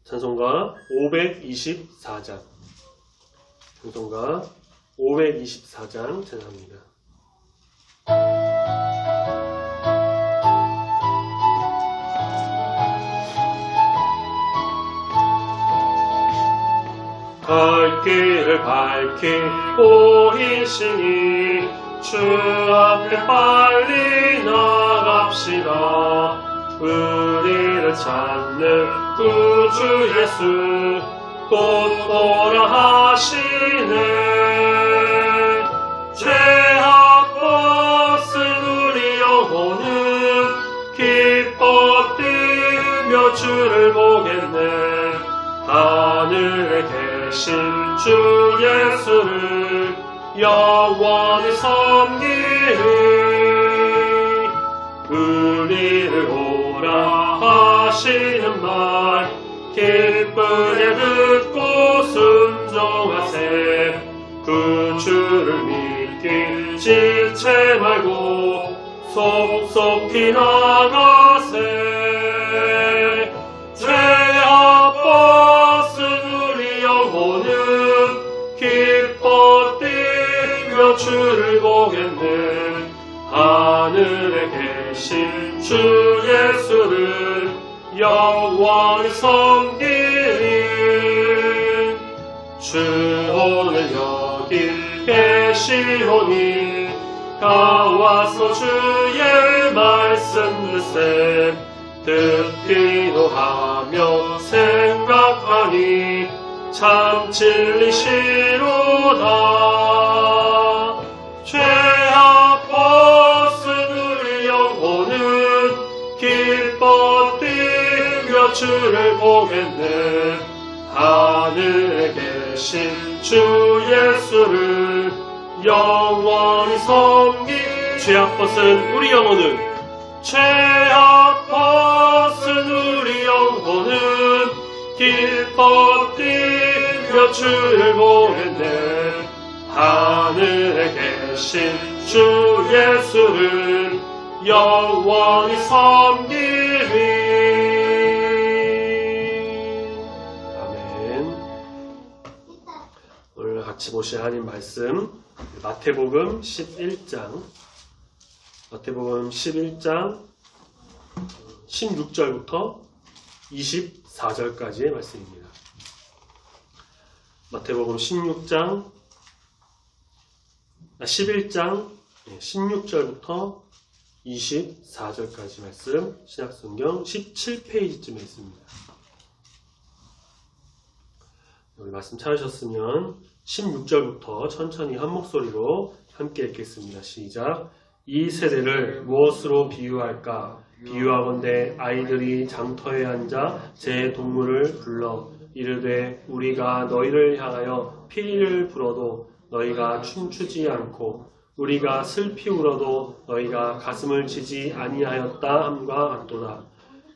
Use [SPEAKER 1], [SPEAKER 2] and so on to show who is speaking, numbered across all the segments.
[SPEAKER 1] 찬송가 524장. 찬송가 524장 찬양합니다. 갈 길을 밝히고 계시니 주 앞에 빨리 나갑시다. 우리를 찾는 구주 예수 곧 오라 하시네. 죄악 벗은 우리 영혼은 기뻐 뛰며 주를 보겠네. 하늘에 계신 주 예수를 영원히 섬기리. 우리를 오라 하시는 말 기쁘게 듣고 순종하세. 그 주를 믿기 지체 말고 속속히 나가세. 죄악 벗은 우리 영혼은 기뻐 뛰며 주를 보겠네. 하늘에 계신 주 예수를 영원히 섬기리. 주 오늘 여기 계시오니 가와서 주의 말씀 듣세. 듣기도 하며 생각하니 참 진리시로다. 죄악 벗은 우리 영혼은 기뻐 뛰며 주를 보겠네. 하늘에 계신 주 예수를 영원히 섬기. 죄악 벗은 우리 영혼은 죄악 벗은 우리 영혼은 기뻐 뛰며 주를 보겠네. 하늘에 계신 주 예수를 영원히 섬기리. 아멘. 오늘 같이 보실 하나님 말씀 마태복음 11장 16절부터 24절까지의 말씀입니다. 마태복음 11장 16절부터 24절까지 말씀, 신약성경 17페이지쯤에 있습니다. 여기 말씀 찾으셨으면 16절부터 천천히 한 목소리로 함께 읽겠습니다. 시작. 이 세대를 무엇으로 비유할까? 비유하건대 아이들이 장터에 앉아 제 동물을 불러 이르되 우리가 너희를 향하여 피리를 불어도 너희가 춤추지 않고 우리가 슬피 울어도 너희가 가슴을 치지 아니하였다 함과 같도다.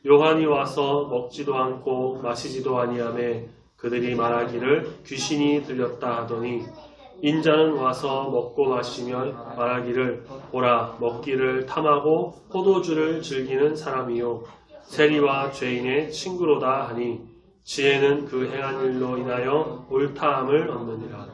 [SPEAKER 1] 요한이 와서 먹지도 않고 마시지도 아니하매 그들이 말하기를 귀신이 들렸다 하더니 인자는 와서 먹고 마시며 말하기를 보라 먹기를 탐하고 포도주를 즐기는 사람이요 세리와 죄인의 친구로다 하니 지혜는 그 행한 일로 인하여 옳다함을 얻느니라.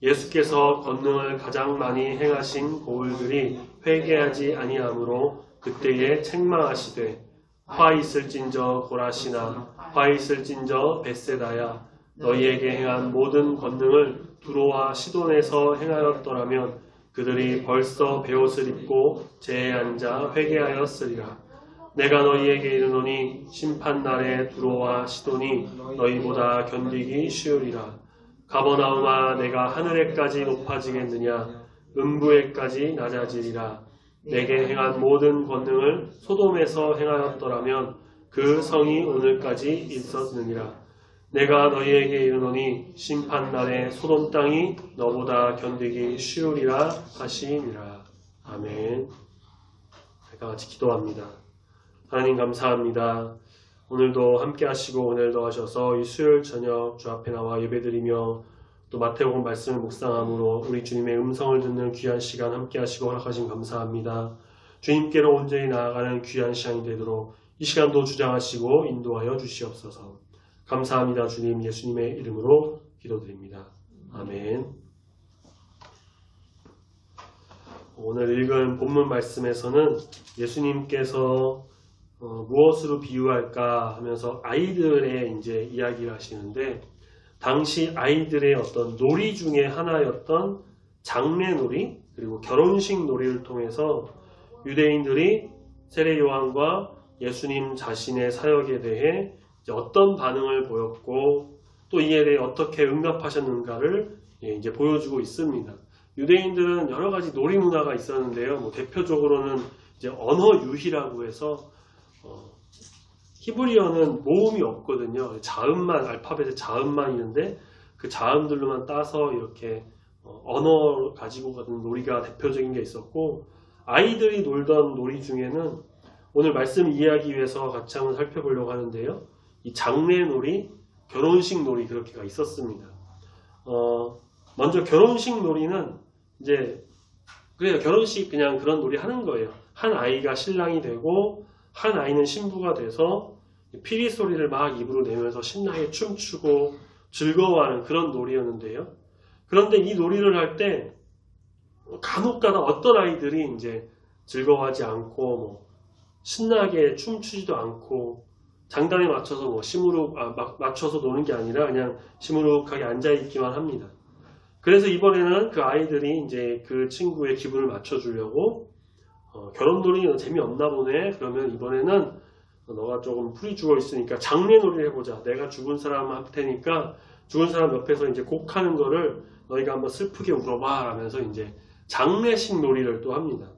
[SPEAKER 1] 예수께서 권능을 가장 많이 행하신 고울들이 회개하지 아니하므로 그때에 책망하시되 화 있을진저 고라시나 화 있을진저 벳세다야 너희에게 행한 모든 권능을 두로와 시돈에서 행하였더라면 그들이 벌써 베옷을 입고 제에 앉아 회개하였으리라. 내가 너희에게 이르노니 심판날에 두로와 시돈이 너희보다 견디기 쉬우리라. 가버나움아 내가 하늘에까지 높아지겠느냐 음부에까지 낮아지리라. 내게 행한 모든 권능을 소돔에서 행하였더라면 그 성이 오늘까지 있었느니라. 내가 너희에게 이르노니 심판날에 소돔 땅이 너보다 견디기 쉬우리라 하시니라. 아멘. 다 같이 기도합니다. 하나님 감사합니다. 오늘도 함께 하시고 오늘도 하셔서 이 수요일 저녁 주 앞에 나와 예배드리며 또 마태복음 말씀을 묵상함으로 우리 주님의 음성을 듣는 귀한 시간 함께 하시고 허락하신 감사합니다. 주님께로 온전히 나아가는 귀한 시간이 되도록 이 시간도 주장하시고 인도하여 주시옵소서. 감사합니다. 주님, 예수님의 이름으로 기도드립니다. 아멘. 오늘 읽은 본문 말씀에서는 예수님께서 무엇으로 비유할까 하면서 아이들의 이제 이야기를 하시는데, 당시 아이들의 어떤 놀이 중에 하나였던 장례놀이 그리고 결혼식 놀이를 통해서 유대인들이 세례 요한과 예수님 자신의 사역에 대해 이제 어떤 반응을 보였고 또 이에 대해 어떻게 응답하셨는가를 이제 보여주고 있습니다. 유대인들은 여러 가지 놀이 문화가 있었는데요. 대표적으로는 이제 언어 유희라고 해서 히브리어는 모음이 없거든요. 자음만, 알파벳의 자음만 있는데 그 자음들로만 따서 이렇게 언어 가지고 가는 놀이가 대표적인 게 있었고, 아이들이 놀던 놀이 중에는 오늘 말씀 이해하기 위해서 같이 한번 살펴보려고 하는데요. 이 장례놀이, 결혼식 놀이 그렇게가 있었습니다. 먼저 결혼식 놀이는 이제 그래요. 결혼식 그냥 그런 놀이 하는 거예요. 한 아이가 신랑이 되고 한 아이는 신부가 돼서 피리 소리를 막 입으로 내면서 신나게 춤추고 즐거워하는 그런 놀이였는데요. 그런데 이 놀이를 할 때 간혹가다 어떤 아이들이 이제 즐거워하지 않고 신나게 춤추지도 않고 장단에 맞춰서 시무룩 맞춰서 노는 게 아니라 그냥 시무룩하게 앉아 있기만 합니다. 그래서 이번에는 그 아이들이 이제 그 친구의 기분을 맞춰주려고 결혼놀이는 재미없나 보네. 그러면 이번에는 너가 조금 풀이 죽어 있으니까 장례놀이를 해보자. 내가 죽은 사람 할 테니까 죽은 사람 옆에서 이제 곡하는 거를 너희가 한번 슬프게 울어봐 하면서 이제 장례식 놀이를 또 합니다.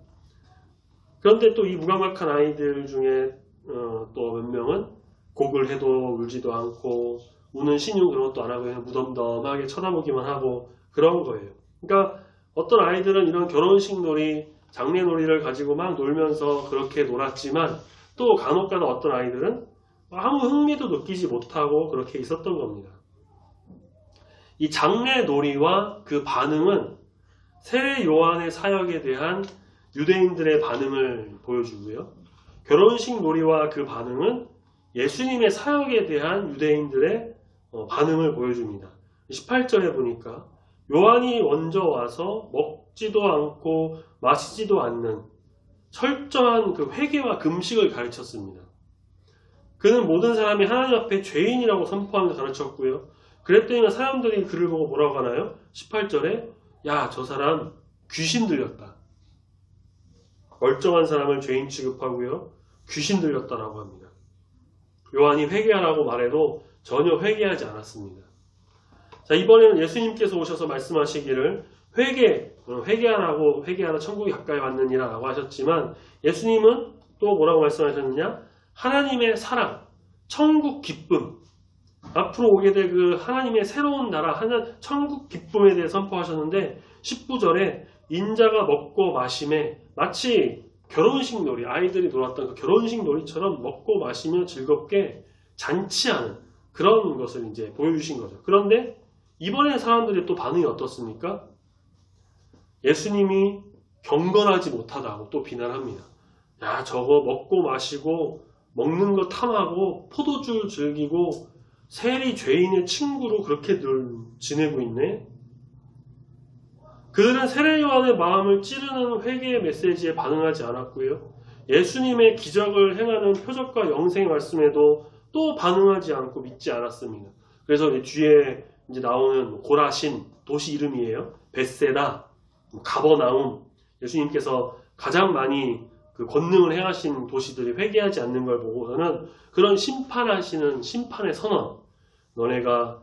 [SPEAKER 1] 그런데 또 이 무감각한 아이들 중에 또 몇 명은 곡을 해도 울지도 않고 우는 신용 그런 것도 안 하고 그냥 무덤덤하게 쳐다보기만 하고 그런 거예요. 그러니까 어떤 아이들은 이런 결혼식 놀이, 장례놀이를 가지고 막 놀면서 그렇게 놀았지만 또 간혹가다 어떤 아이들은 아무 흥미도 느끼지 못하고 그렇게 있었던 겁니다. 이 장례놀이와 그 반응은 세례 요한의 사역에 대한 유대인들의 반응을 보여주고요. 결혼식 놀이와 그 반응은 예수님의 사역에 대한 유대인들의 반응을 보여줍니다. 18절에 보니까 요한이 먼저 와서 먹지도 않고 마시지도 않는 철저한 그 회개와 금식을 가르쳤습니다. 그는 모든 사람이 하나님 앞에 죄인이라고 선포하면서 가르쳤고요. 그랬더니 사람들이 그를 보고 뭐라고 하나요? 18절에 야, 저 사람 귀신 들렸다. 멀쩡한 사람을 죄인 취급하고요. 귀신 들렸다라고 합니다. 요한이 회개하라고 말해도 전혀 회개하지 않았습니다. 자, 이번에는 예수님께서 오셔서 말씀하시기를 회개하라 천국이 가까이 왔느니라 라고 하셨지만 예수님은 또 뭐라고 말씀하셨느냐? 하나님의 사랑, 천국 기쁨, 앞으로 오게 될 그 하나님의 새로운 나라, 천국 기쁨에 대해 선포하셨는데 19절에 인자가 먹고 마심에 마치 결혼식 놀이, 아이들이 놀았던 그 결혼식 놀이처럼 먹고 마시며 즐겁게 잔치하는 그런 것을 이제 보여주신 거죠. 그런데 이번에 사람들의 또 반응이 어떻습니까? 예수님이 경건하지 못하다고 또 비난합니다. 야, 저거 먹고 마시고 먹는 거 탐하고 포도주 즐기고 세리 죄인의 친구로 그렇게 늘 지내고 있네. 그들은 세례 요한의 마음을 찌르는 회개의 메시지에 반응하지 않았고요. 예수님의 기적을 행하는 표적과 영생의 말씀에도 또 반응하지 않고 믿지 않았습니다. 그래서 뒤에 이제 나오는 고라신 도시 이름이에요. 벳세다, 가버나움, 예수님께서 가장 많이 그 권능을 행하신 도시들이 회개하지 않는 걸 보고서는 그런 심판하시는 심판의 선언, 너네가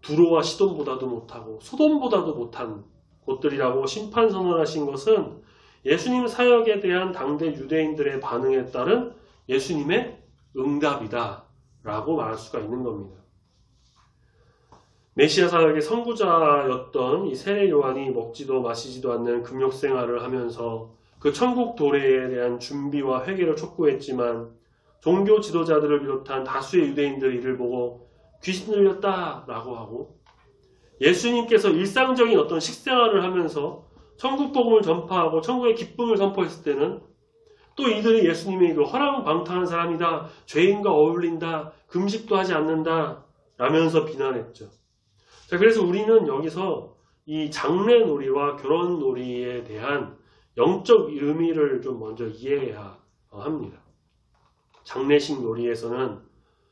[SPEAKER 1] 두로와 시돈보다도 못하고 소돔보다도 못한 곳들이라고 심판 선언하신 것은 예수님 사역에 대한 당대 유대인들의 반응에 따른 예수님의 응답이다 라고 말할 수가 있는 겁니다. 메시아 사역의 선구자였던 이 세례 요한이 먹지도 마시지도 않는 금욕 생활을 하면서 그 천국 도래에 대한 준비와 회개를 촉구했지만 종교 지도자들을 비롯한 다수의 유대인들이 이를 보고 귀신 들렸다 라고 하고, 예수님께서 일상적인 어떤 식생활을 하면서 천국 복음을 전파하고 천국의 기쁨을 선포했을 때는 또 이들이 예수님이 그 허랑방탕한 사람이다, 죄인과 어울린다, 금식도 하지 않는다 라면서 비난했죠. 자, 그래서 우리는 여기서 이 장래놀이와 결혼놀이에 대한 영적 의미를 좀 먼저 이해해야 합니다. 장례식 놀이에서는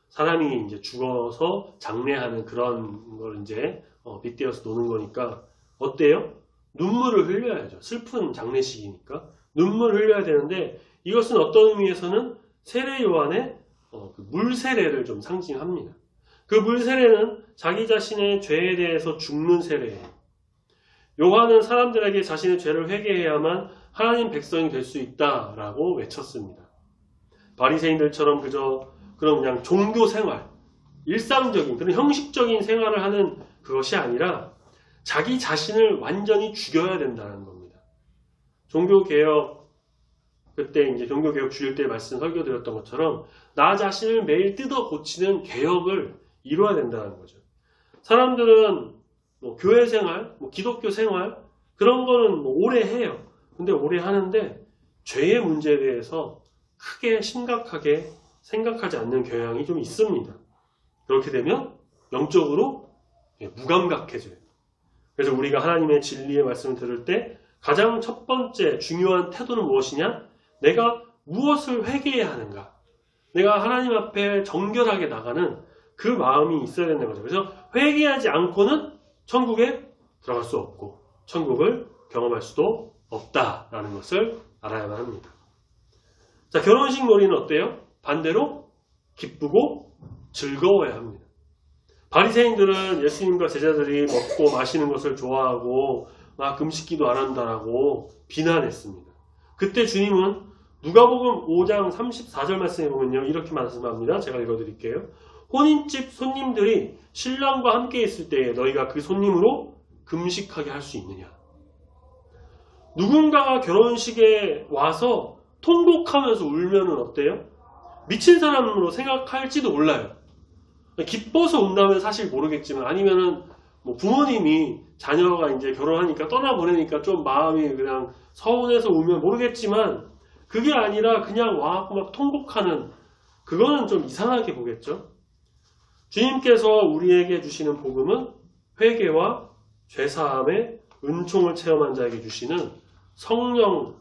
[SPEAKER 1] 사람이 이제 죽어서 장례하는 그런 걸 이제 빗대어서 노는 거니까 어때요? 눈물을 흘려야죠. 슬픈 장례식이니까 눈물을 흘려야 되는데, 이것은 어떤 의미에서는 세례 요한의 그 물세례를 좀 상징합니다. 그 물세례는 자기 자신의 죄에 대해서 죽는 세례예요. 요한은 사람들에게 자신의 죄를 회개해야만 하나님 백성이 될 수 있다라고 외쳤습니다. 바리새인들처럼 그냥 종교 생활, 일상적인 그런 형식적인 생활을 하는 그것이 아니라 자기 자신을 완전히 죽여야 된다는 겁니다. 종교개혁, 그때 이제 종교개혁 주일 때 말씀 설교드렸던 것처럼 나 자신을 매일 뜯어 고치는 개혁을 이루어야 된다는 거죠. 사람들은 교회 생활, 기독교 생활 그런 거는 오래 해요. 근데 오래 하는데 죄의 문제에 대해서 크게 심각하게 생각하지 않는 경향이 좀 있습니다. 그렇게 되면 영적으로 무감각해져요. 그래서 우리가 하나님의 진리의 말씀을 들을 때 가장 첫 번째 중요한 태도는 무엇이냐? 내가 무엇을 회개해야 하는가? 내가 하나님 앞에 정결하게 나가는 그 마음이 있어야 된다는 거죠. 그래서 회개하지 않고는 천국에 들어갈 수 없고 천국을 경험할 수도 없다라는 것을 알아야만 합니다. 자, 결혼식 놀이는 어때요? 반대로 기쁘고 즐거워야 합니다. 바리새인들은 예수님과 제자들이 먹고 마시는 것을 좋아하고 막 금식기도 안 한다라고 비난했습니다. 그때 주님은 누가복음 5장 34절 말씀에 보면요, 이렇게 말씀합니다. 제가 읽어드릴게요. 혼인집 손님들이 신랑과 함께 있을 때에 너희가 그 손님으로 금식하게 할 수 있느냐? 누군가가 결혼식에 와서 통곡하면서 울면은 어때요? 미친 사람으로 생각할지도 몰라요. 기뻐서 온다면 사실 모르겠지만, 아니면은 부모님이 자녀가 이제 결혼하니까 떠나보내니까 좀 마음이 그냥 서운해서 울면 모르겠지만, 그게 아니라 그냥 와갖고 막 통곡하는, 그거는 좀 이상하게 보겠죠. 주님께서 우리에게 주시는 복음은 회개와 죄사함의 은총을 체험한 자에게 주시는 성령의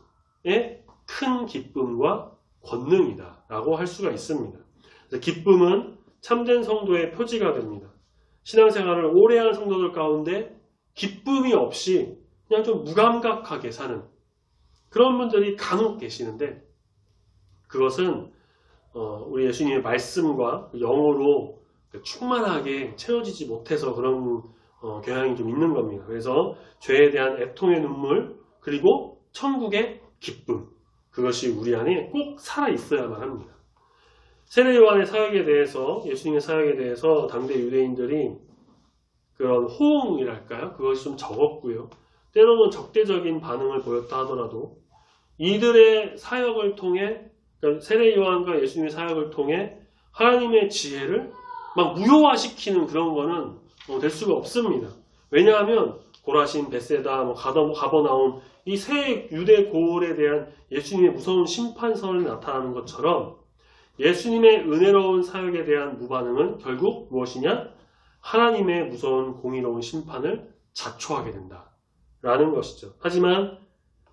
[SPEAKER 1] 큰 기쁨과 권능이다 라고 할 수가 있습니다. 기쁨은 참된 성도의 표지가 됩니다. 신앙생활을 오래 한 성도들 가운데 기쁨이 없이 그냥 좀 무감각하게 사는 그런 분들이 간혹 계시는데, 그것은 우리 예수님의 말씀과 영으로 충만하게 채워지지 못해서 그런 경향이 좀 있는 겁니다. 그래서 죄에 대한 애통의 눈물, 그리고 천국의 기쁨, 그것이 우리 안에 꼭 살아있어야만 합니다. 세례 요한의 사역에 대해서, 예수님의 사역에 대해서 당대 유대인들이 그런 호응이랄까요? 그것이 좀 적었고요. 때로는 적대적인 반응을 보였다 하더라도 이들의 사역을 통해, 그러니까 세례 요한과 예수님의 사역을 통해 하나님의 지혜를 막 무효화시키는 그런 거는 될 수가 없습니다. 왜냐하면 고라신, 벳세다, 가버나움, 이 세 유대 고을에 대한 예수님의 무서운 심판선이 나타나는 것처럼 예수님의 은혜로운 사역에 대한 무반응은 결국 무엇이냐? 하나님의 무서운 공의로운 심판을 자초하게 된다라는 것이죠. 하지만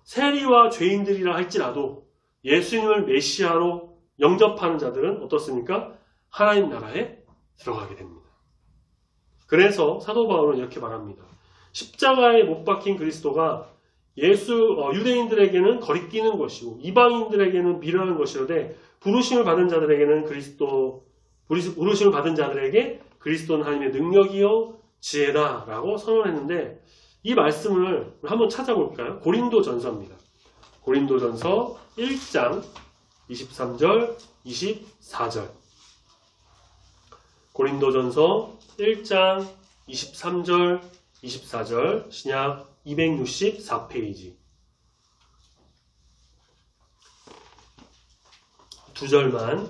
[SPEAKER 1] 세리와 죄인들이라 할지라도 예수님을 메시아로 영접하는 자들은 어떻습니까? 하나님 나라에 들어가게 됩니다. 그래서 사도 바울은 이렇게 말합니다. 십자가에 못 박힌 그리스도가 유대인들에게는 거리끼는 것이고 이방인들에게는 미련한 것이로되 부르심을 받은 자들에게는 부르심을 받은 자들에게 그리스도는 하나님의 능력이요 지혜다라고 선언했는데, 이 말씀을 한번 찾아볼까요? 고린도전서입니다. 고린도전서 1장 23절 24절. 고린도전서 1장 23절 24절, 신약 264페이지. 두 절만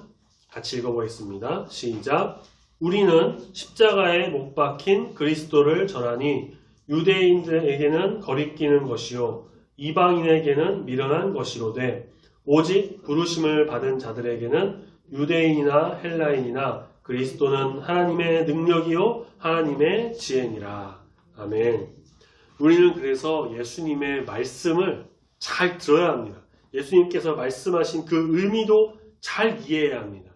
[SPEAKER 1] 같이 읽어보겠습니다. 시작. 우리는 십자가에 못 박힌 그리스도를 전하니 유대인들에게는 거리끼는 것이요 이방인에게는 미련한 것이로되 오직 부르심을 받은 자들에게는 유대인이나 헬라인이나 그리스도는 하나님의 능력이요 하나님의 지혜니라. 아멘. 우리는 그래서 예수님의 말씀을 잘 들어야 합니다. 예수님께서 말씀하신 그 의미도 잘 이해해야 합니다.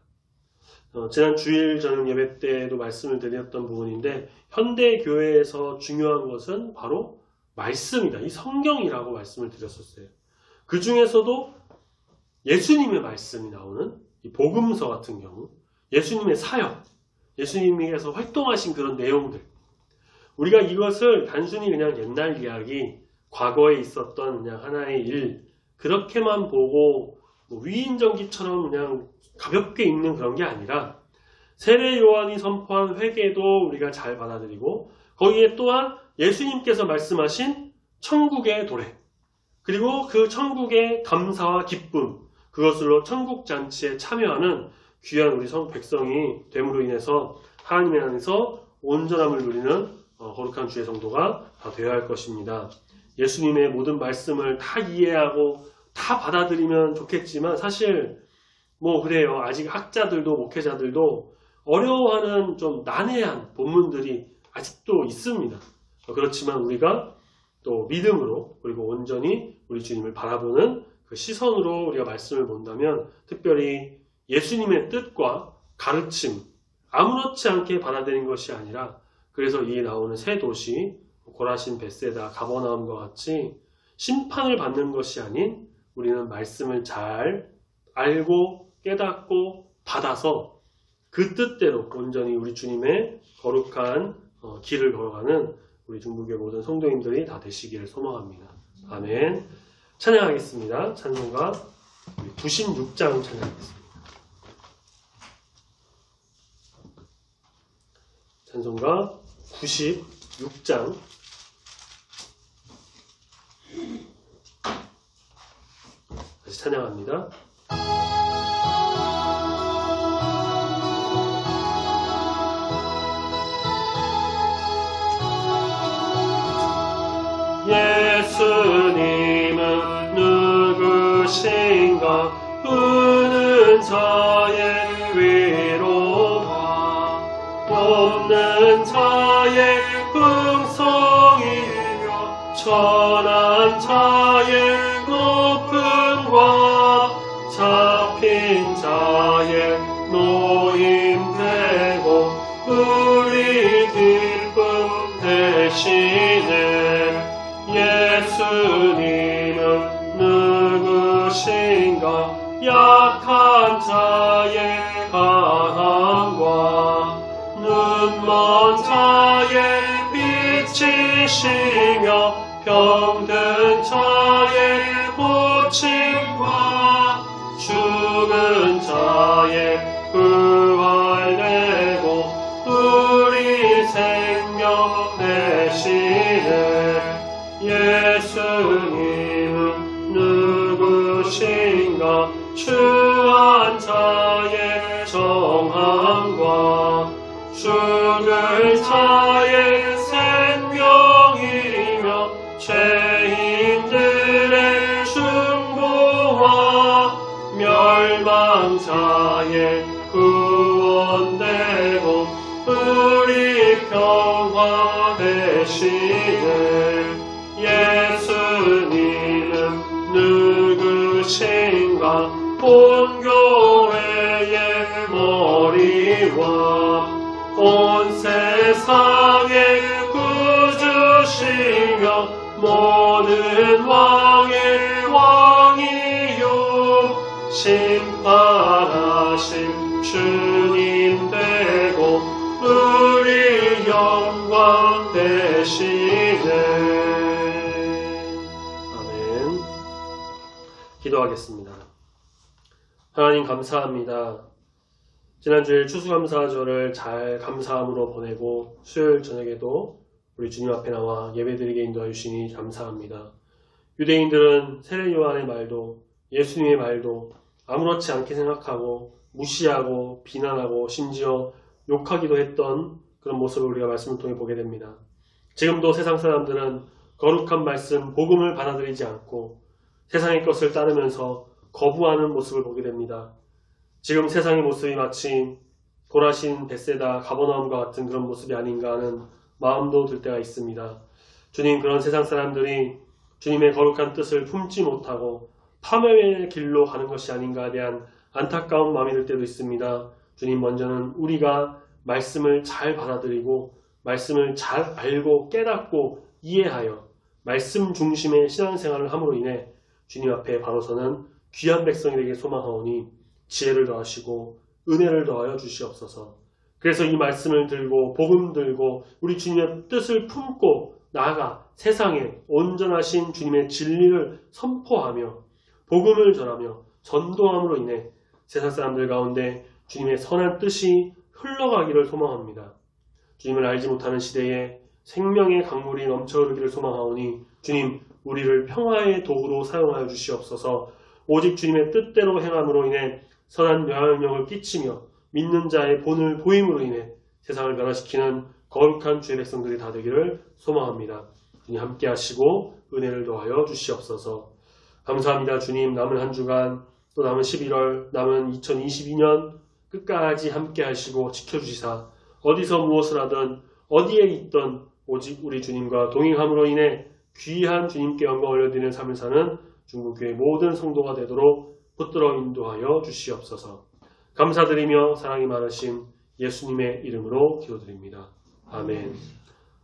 [SPEAKER 1] 지난 주일 저녁 예배 때도 말씀을 드렸던 부분인데 현대 교회에서 중요한 것은 바로 말씀이다. 이 성경이라고 말씀을 드렸었어요. 그 중에서도 예수님의 말씀이 나오는 이 복음서 같은 경우, 예수님의 사역, 예수님께서 활동하신 그런 내용들, 우리가 이것을 단순히 그냥 옛날 이야기, 과거에 있었던 그냥 하나의 일, 그렇게만 보고 위인전기처럼 그냥 가볍게 읽는 그런 게 아니라 세례 요한이 선포한 회개도 우리가 잘 받아들이고 거기에 또한 예수님께서 말씀하신 천국의 도래, 그리고 그 천국의 감사와 기쁨, 그것으로 천국 잔치에 참여하는 귀한 우리 백성이 됨으로 인해서 하나님의 안에서 온전함을 누리는 거룩한 주의 성도가 다 되어야 할 것입니다. 예수님의 모든 말씀을 다 이해하고 다 받아들이면 좋겠지만 사실 그래요. 아직 학자들도 목회자들도 어려워하는 좀 난해한 본문들이 아직도 있습니다. 그렇지만 우리가 또 믿음으로 그리고 온전히 우리 주님을 바라보는 그 시선으로 우리가 말씀을 본다면 특별히 예수님의 뜻과 가르침 아무렇지 않게 받아들인 것이 아니라 그래서 이 나오는 세 도시 고라신, 벳세다, 가버나움과 같이 심판을 받는 것이 아닌 우리는 말씀을 잘 알고 깨닫고 받아서 그 뜻대로 온전히 우리 주님의 거룩한 길을 걸어가는 우리 중국의 모든 성도님들이 다 되시기를 소망합니다. 아멘. 찬양하겠습니다. 찬송가 96장 찬양하겠습니다. 찬송가 96장 다시 찬양합니다. 예수님은 누구신가? 우는 자의 위로와 없는 자의 풍성이며 천한 자의 높음과 잡힌 자의 노임되고 우리 기쁨 대신에 예수님은 누구신가? 약한 자의 강함과 눈먼 자의 빛이시며 병든 자의 고침과 죽은 자의 부활되고 우리 생명 되시네. 예수님은 누구신가? 추한 자의 정함과 죽을 자의 생명이며 죄인들의 중보와 멸망자의 구원되고 우리 평화 되시네. 예수님은 누구신가? 온 교회의 머리와 온 세상의 구주시며 모든 왕의 왕이요 심판하신 주님 되고 우리 영광 되시네. 아멘. 기도하겠습니다. 하나님 감사합니다. 지난주일 추수감사절을 잘 감사함으로 보내고 수요일 저녁에도 우리 주님 앞에 나와 예배드리게 인도해 주시니 감사합니다. 유대인들은 세례 요한의 말도 예수님의 말도 아무렇지 않게 생각하고 무시하고 비난하고 심지어 욕하기도 했던 그런 모습을 우리가 말씀을 통해 보게 됩니다. 지금도 세상 사람들은 거룩한 말씀, 복음을 받아들이지 않고 세상의 것을 따르면서 거부하는 모습을 보게 됩니다. 지금 세상의 모습이 마치 고라신, 벳세다, 가버나움과 같은 그런 모습이 아닌가 하는 마음도 들 때가 있습니다. 주님, 그런 세상 사람들이 주님의 거룩한 뜻을 품지 못하고 파멸의 길로 가는 것이 아닌가에 대한 안타까운 마음이 들 때도 있습니다. 주님, 먼저는 우리가 말씀을 잘 받아들이고 말씀을 잘 알고 깨닫고 이해하여 말씀 중심의 신앙생활을 함으로 인해 주님 앞에 바로서는 귀한 백성이 되길 소망하오니 지혜를 더하시고 은혜를 더하여 주시옵소서. 그래서 이 말씀을 들고 복음 들고 우리 주님의 뜻을 품고 나아가 세상에 온전하신 주님의 진리를 선포하며 복음을 전하며 전도함으로 인해 세상 사람들 가운데 주님의 선한 뜻이 흘러가기를 소망합니다. 주님을 알지 못하는 시대에 생명의 강물이 넘쳐 흐르기를 소망하오니 주님, 우리를 평화의 도구로 사용하여 주시옵소서. 오직 주님의 뜻대로 행함으로 인해 선한 영향력을 끼치며 믿는 자의 본을 보임으로 인해 세상을 변화시키는 거룩한 주의 백성들이 다 되기를 소망합니다. 주님 함께 하시고 은혜를 더하여 주시옵소서. 감사합니다. 주님, 남은 한 주간 또 남은 11월 남은 2022년 끝까지 함께 하시고 지켜주시사 어디서 무엇을 하든 어디에 있든 오직 우리 주님과 동행함으로 인해 귀한 주님께 영광을 올려드리는 삶을 사는 중국교회 모든 성도가 되도록 붙들어 인도하여 주시옵소서. 감사드리며 사랑이 많으신 예수님의 이름으로 기도드립니다. 아멘.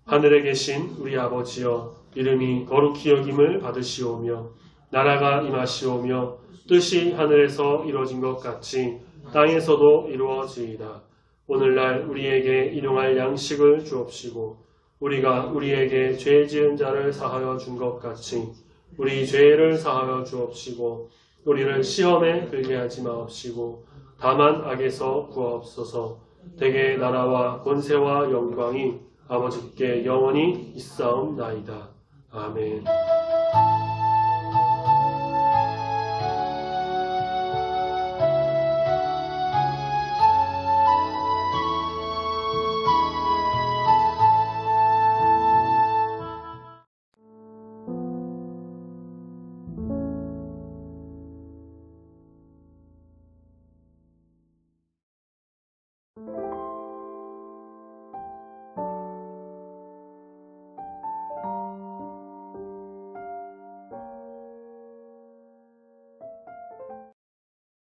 [SPEAKER 1] 하늘에 계신 우리 아버지여, 이름이 거룩히 여김을 받으시오며 나라가 임하시오며 뜻이 하늘에서 이루어진 것 같이 땅에서도 이루어지이다. 오늘날 우리에게 일용할 양식을 주옵시고 우리가 우리에게 죄 지은 자를 사하여 준 것 같이 우리 죄를 사하여 주옵시고 우리를 시험에 들게 하지 마옵시고 다만 악에서 구하옵소서. 대개 나라와 권세와 영광이 아버지께 영원히 있사옵나이다. 아멘.